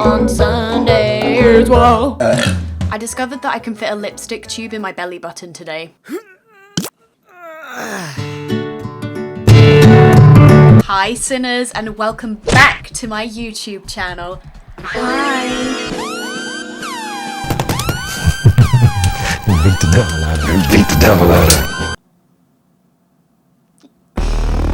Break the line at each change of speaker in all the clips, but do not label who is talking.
on Sundays. Whoa. I discovered that I can fit a lipstick tube in my belly button today. Hi sinners, and welcome back to my YouTube channel. Hi.
Beat the devil out of her. Beat the devil out of her.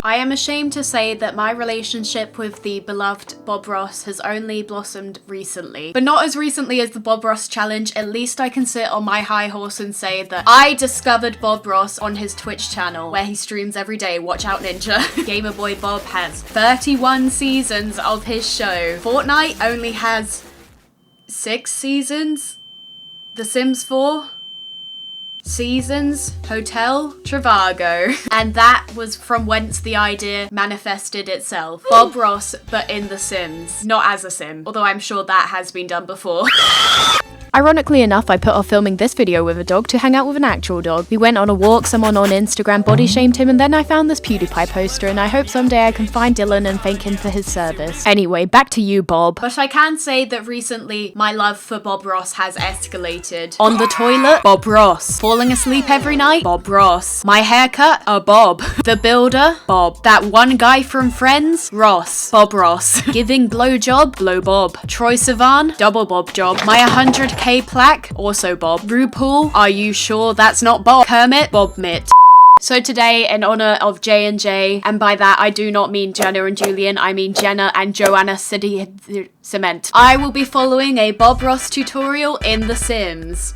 I am ashamed to say that my relationship with the beloved Bob Ross has only blossomed recently. But not as recently as the Bob Ross challenge. At least I can sit on my high horse and say that I discovered Bob Ross on his Twitch channel, where he streams every day. Watch out, Ninja. Gamer Boy Bob has 31 seasons of his show. Fortnite only has 6 seasons. The Sims 4 seasons. Hotel Trivago. And that was from whence the idea manifested itself. Bob Ross, but in The Sims. Not as a sim, although I'm sure that has been done before. Ironically enough, I put off filming this video with a dog to hang out with an actual dog. We went on a walk, someone on Instagram body shamed him, and then I found this PewDiePie poster, and I hope someday I can find Dylan and thank him for his service. Anyway, back to you, Bob. But I can say that recently, my love for Bob Ross has escalated. On the toilet, Bob Ross. Falling asleep every night, Bob Ross. My haircut, Bob. The Builder, Bob. That one guy from Friends, Ross. Bob Ross. Giving blowjob, blow Bob. Troye Sivan, double Bob job. My 100k plaque, also Bob. RuPaul, are you sure that's not Bob? Kermit, Bob Mitt. So today, in honor of J&J, and by that I do not mean Jenna and Julian, I mean Jenna and Joanna Ceddia Cement, I will be following a Bob Ross tutorial in The Sims.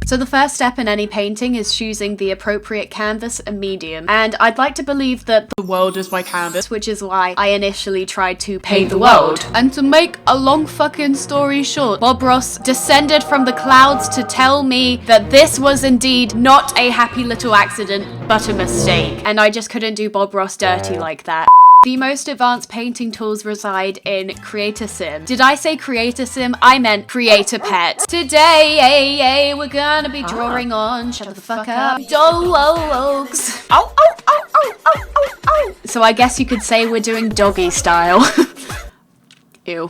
So the first step in any painting is choosing the appropriate canvas and medium. And I'd like to believe that the world is my canvas, which is why I initially tried to paint the world. And to make a long fucking story short, Bob Ross descended from the clouds to tell me that this was indeed not a happy little accident, but a mistake. And I just couldn't do Bob Ross dirty like that. The most advanced painting tools reside in Create-A-Sim. Did I say Create-A-Sim? I meant Create-A-Pet. Today, we're gonna be drawing on, shut the fuck up, dogs. Oh, oh, oh, oh, oh, oh, oh. So I guess you could say we're doing doggy style. Ew.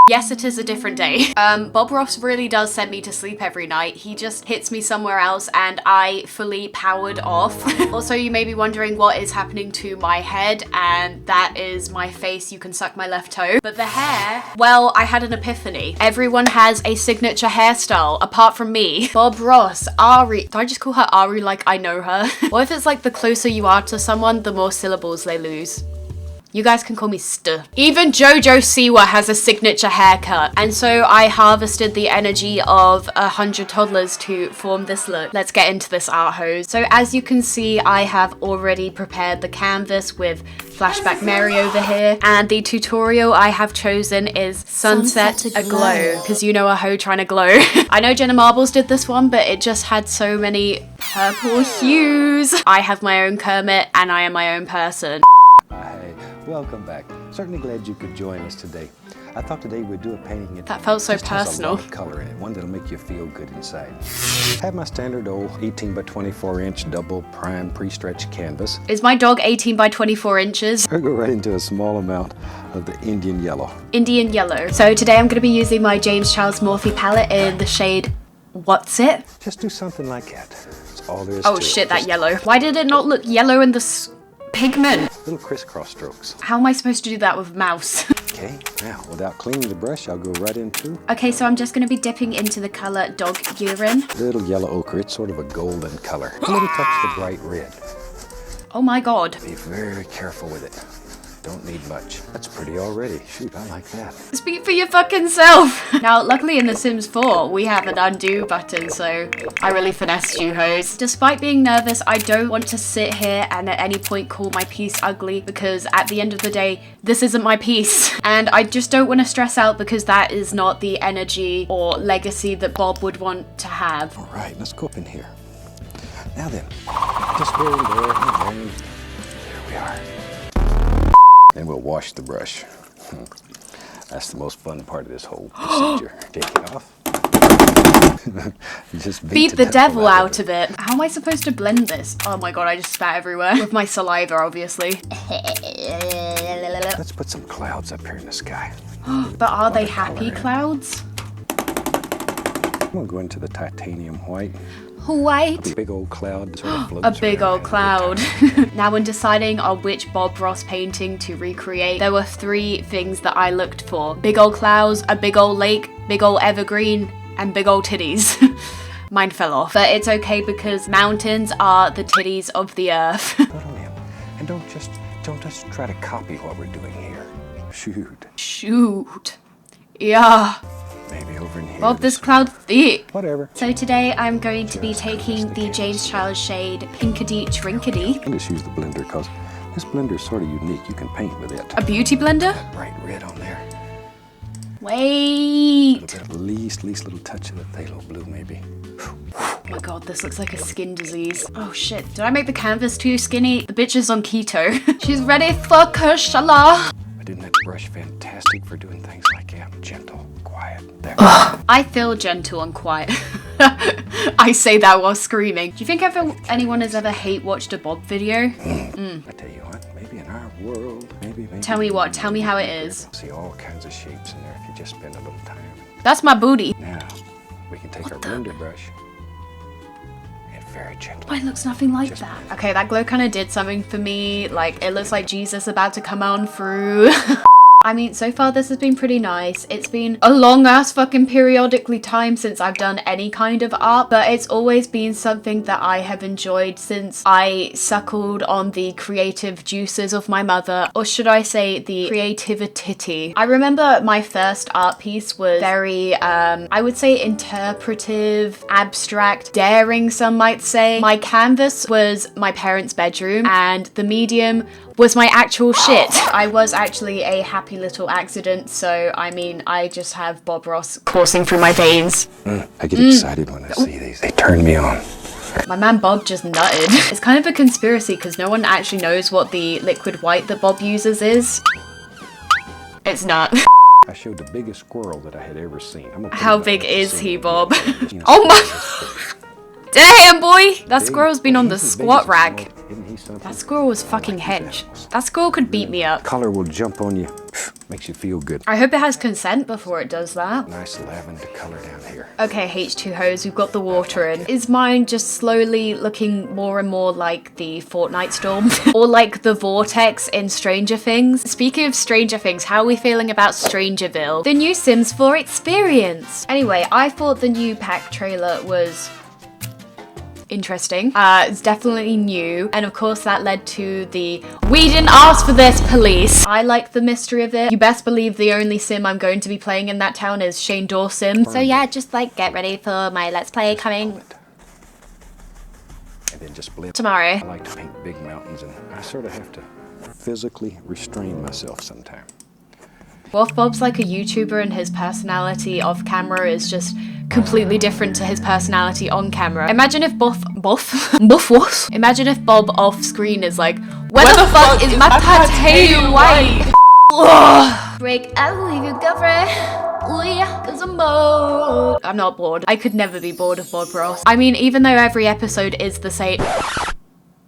Yes, it is a different day. Bob Ross really does send me to sleep every night. He just hits me somewhere else and I fully powered off. Also, you may be wondering what is happening to my head, and that is my face. You can suck my left toe. But the hair, well, I had an epiphany. Everyone has a signature hairstyle, apart from me. Bob Ross, Ari. Do I just call her Ari like I know her? What if it's like the closer you are to someone, the more syllables they lose? You guys can call me St. Even JoJo Siwa has a signature haircut. And so I harvested the energy of 100 toddlers to form this look. Let's get into this art hose. So as you can see, I have already prepared the canvas with Flashback Mary over here. And the tutorial I have chosen is Sunset Aglow. Because you know a hoe trying to glow. I know Jenna Marbles did this one, but it just had so many purple hues. I have my own Kermit and I am my own person.
Hi, welcome back. Certainly glad you could join us today. I thought today we'd do a painting
that felt so personal.
Has a lot of color in it, one that'll make you feel good inside. I have my standard old 18 by 24 inch double prime pre-stretched canvas.
Is my dog 18 by 24 inches?
I'll go right into a small amount of the Indian yellow.
Indian yellow. So today I'm going to be using my James Charles Morphe palette in the shade What's It?
Just do something like that. That's all there is
Oh
to
shit,
it.
that yellow. Why did it not look yellow in the pigment?
Little crisscross strokes.
How am I supposed to do that with a mouse?
Okay, now without cleaning the brush, I'll go right into...
Okay, so I'm just going to be dipping into the color Dog Urine.
Little yellow ochre, it's sort of a golden color. A little touch of the bright red.
Oh my god.
Be very careful with it. Don't need much. That's pretty already. Shoot, I like that.
Speak for your fucking self. Now, luckily in The Sims 4, we have an undo button, so I really finessed you hoes. Despite being nervous, I don't want to sit here and at any point call my piece ugly, because at the end of the day, this isn't my piece. And I just don't want to stress out because that is not the energy or legacy that Bob would want to have.
All right, let's go up in here. Now then, just there and there and there. There we are. Then we'll wash the brush. That's the most fun part of this whole procedure. Take it off. Just
beat the devil out of it. How am I supposed to blend this? Oh my god, I just spat everywhere. With my saliva, obviously.
Let's put some clouds up here in the sky.
But are they happy clouds?
I'm gonna go into the titanium white.
White.
A big old cloud. Sort of
A
floats
big
around
old cloud. Now, when deciding on which Bob Ross painting to recreate, there were 3 things that I looked for. Big old clouds, a big old lake, big old evergreen, and big old titties. Mine fell off. But it's okay because mountains are the titties of the earth.
Totally. And don't just try to copy what we're doing here. Shoot.
Shoot. Yeah.
Maybe over in here.
Bob, this cloud's thick.
Whatever.
So today I'm going to be taking the James Charles shade Pinkity Drinkity.
I just use the blender because this blender is sort of unique. You can paint with it.
A beauty blender?
That bright red on there.
Wait.
At least little touch of the phthalo blue maybe.
Oh my god, this looks like a skin disease. Oh shit, did I make the canvas too skinny? The bitch is on keto. She's ready for Kushala.
But isn't that brush fantastic for doing things like gentle, quiet? There.
I feel gentle and quiet. I say that while screaming. Do you think anyone has ever hate watched a Bob video?
I tell you what, maybe in our world, maybe.
Tell me what, tell me how it is.
See all kinds of shapes in there if you just spend a little time.
That's my booty.
Now, we can take our blender brush and very gently.
It looks nothing like that. Okay, that glow kind of did something for me. Like, it looks like Jesus about to come on through. I mean, so far this has been pretty nice. It's been a long ass fucking periodically time since I've done any kind of art, but it's always been something that I have enjoyed since I suckled on the creative juices of my mother, or should I say the creativity. I remember my first art piece was very, I would say interpretive, abstract, daring, some might say. My canvas was my parents' bedroom and the medium was my actual shit. I was actually a happy little accident, so I mean, I just have Bob Ross coursing through my veins.
I get excited when I see these. They turn me on.
My man Bob just nutted. It's kind of a conspiracy because no one actually knows what the liquid white that Bob uses is. It's not.
I showed the biggest squirrel that I had ever seen.
How big is he, Bob? Oh my... Damn, boy! That squirrel's been on the squat rack. That squirrel was fucking hedge. That squirrel could beat me up.
Color will jump on you. Makes you feel good.
I hope it has consent before it does that.
Nice lavender color down here.
Okay, H2Hos, we've got the water in. Is mine just slowly looking more and more like the Fortnite storm? Or like the vortex in Stranger Things? Speaking of Stranger Things, how are we feeling about Strangerville? The new Sims 4 experience. Anyway, I thought the new pack trailer was interesting. It's definitely new, and of course that led to the "we didn't ask for this" police. I like the mystery of it. You best believe the only sim I'm going to be playing in that town is Shane Dawson. So yeah, just like get ready for my Let's Play coming
And then just blip.
tomorrow.
I like to paint big mountains, and I sort of have to physically restrain myself sometimes.
Well, if Bob's like a YouTuber and his personality off camera is just completely different to his personality on camera. Imagine if Buff what? Imagine if Bob off screen is like, where the fuck is my pate white? Break out with your girlfriend. Oh yeah, 'cause I'm bored. I'm not bored. I could never be bored of Bob Ross. I mean, even though every episode is the same.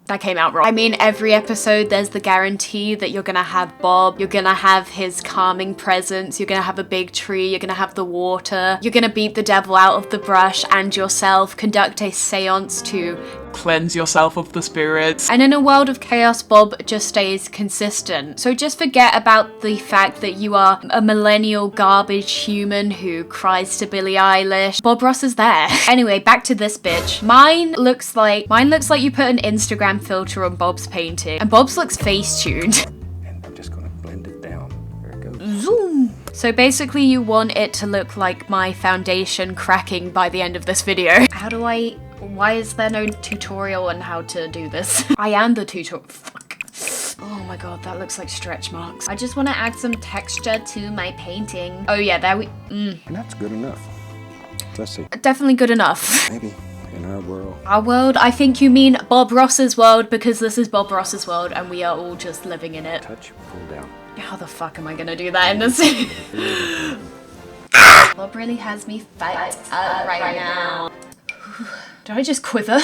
That came out wrong. I mean, every episode there's the guarantee that you're gonna have Bob, you're gonna have his calming presence, you're gonna have a big tree, you're gonna have the water, you're gonna beat the devil out of the brush and yourself, conduct a seance to
cleanse yourself of the spirits.
And in a world of chaos, Bob just stays consistent. So just forget about the fact that you are a millennial garbage human who cries to Billie Eilish. Bob Ross is there. Anyway, back to this bitch. Mine looks like you put an Instagram filter on Bob's painting, and Bob's looks face-tuned.
And I'm just gonna blend it down. There it goes.
Zoom. So basically you want it to look like my foundation cracking by the end of this video. Why is there no tutorial on how to do this? I am the tutorial. Fuck. Oh my god, that looks like stretch marks. I just want to add some texture to my painting. Oh yeah, there we...
And that's good enough. Let's see.
Definitely good enough.
Maybe in our world.
Our world? I think you mean Bob Ross's world, because this is Bob Ross's world and we are all just living in it.
Touch, pull down.
How the fuck am I gonna do that in this? Bob really has me fight up right now. Did I just quiver?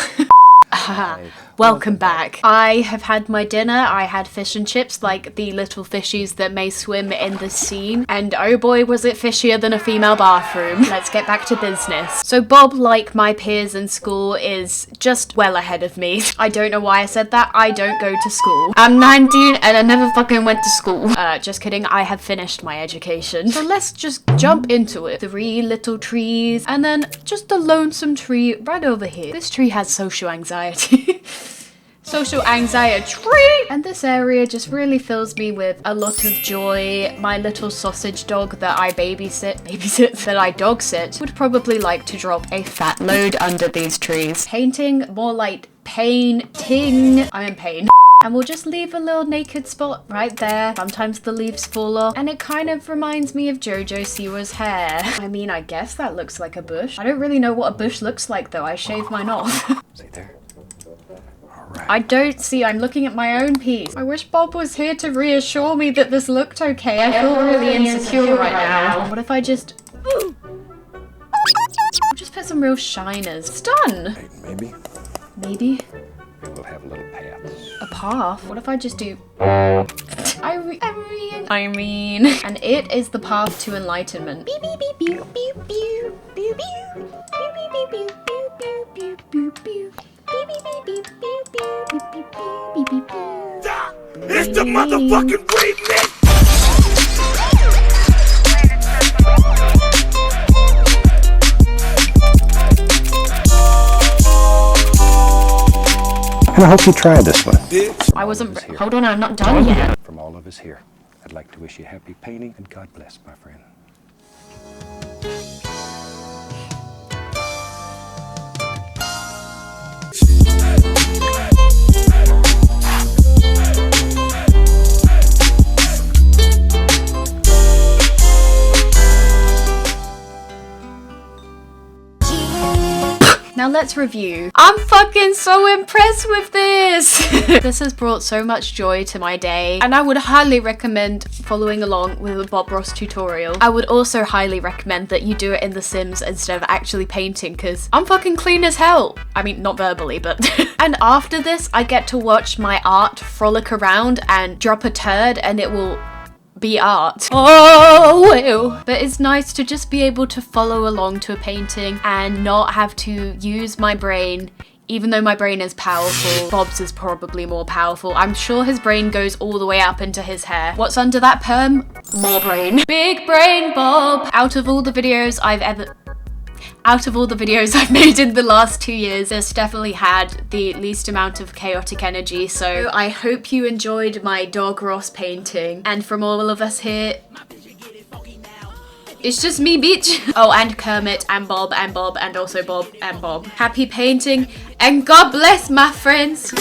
Welcome back. I have had my dinner. I had fish and chips, like the little fishies that may swim in the scene. And oh boy, was it fishier than a female bathroom. Let's get back to business. So Bob, like my peers in school, is just well ahead of me. I don't know why I said that. I don't go to school. I'm 19 and I never fucking went to school. Just kidding. I have finished my education. So let's just jump into it. 3 little trees and then just a lonesome tree right over here. This tree has social anxiety. Social anxiety tree! And this area just really fills me with a lot of joy. My little sausage dog that I that I dog sit, would probably like to drop a fat load under these trees. Painting, more like painting. I'm in pain. And we'll just leave a little naked spot right there. Sometimes the leaves fall off. And it kind of reminds me of Jojo Siwa's hair. I mean, I guess that looks like a bush. I don't really know what a bush looks like though. I shaved mine off.
See there? Right.
I don't see, I'm looking at my own piece. I wish Bob was here to reassure me that this looked okay. I feel really insecure right now. What if I just... I'll just put some real shiners. It's done.
Hey, maybe
Maybe.
we'll have a little path.
A path? What if I just do... I mean... And it is the path to enlightenment. Beep, beep, beep, beep, beep, beep, beep, beep, beep, beep, beep, beep, beep, beep, beep.
It's the motherfucking remix!
And I hope you try this one.
I wasn't... Hold on, I'm not done yet.
From all of us here, I'd like to wish you happy painting and God bless, my friend.
Now let's review. I'm fucking so impressed with this! This has brought so much joy to my day, and I would highly recommend following along with the Bob Ross tutorial. I would also highly recommend that you do it in The Sims instead of actually painting, because I'm fucking clean as hell. I mean, not verbally, but... And after this, I get to watch my art frolic around and drop a turd, and it will... be art. Oh, well. But it's nice to just be able to follow along to a painting and not have to use my brain, even though my brain is powerful. Bob's is probably more powerful. I'm sure his brain goes all the way up into his hair. What's under that perm? More brain. Big brain Bob. Out of all the videos I've made in the last 2 years, this definitely had the least amount of chaotic energy, so I hope you enjoyed my dog Ross painting. And from all of us here, it's just me, bitch. Oh, and Kermit and Bob and Bob and also Bob and Bob. Happy painting and God bless, my friends.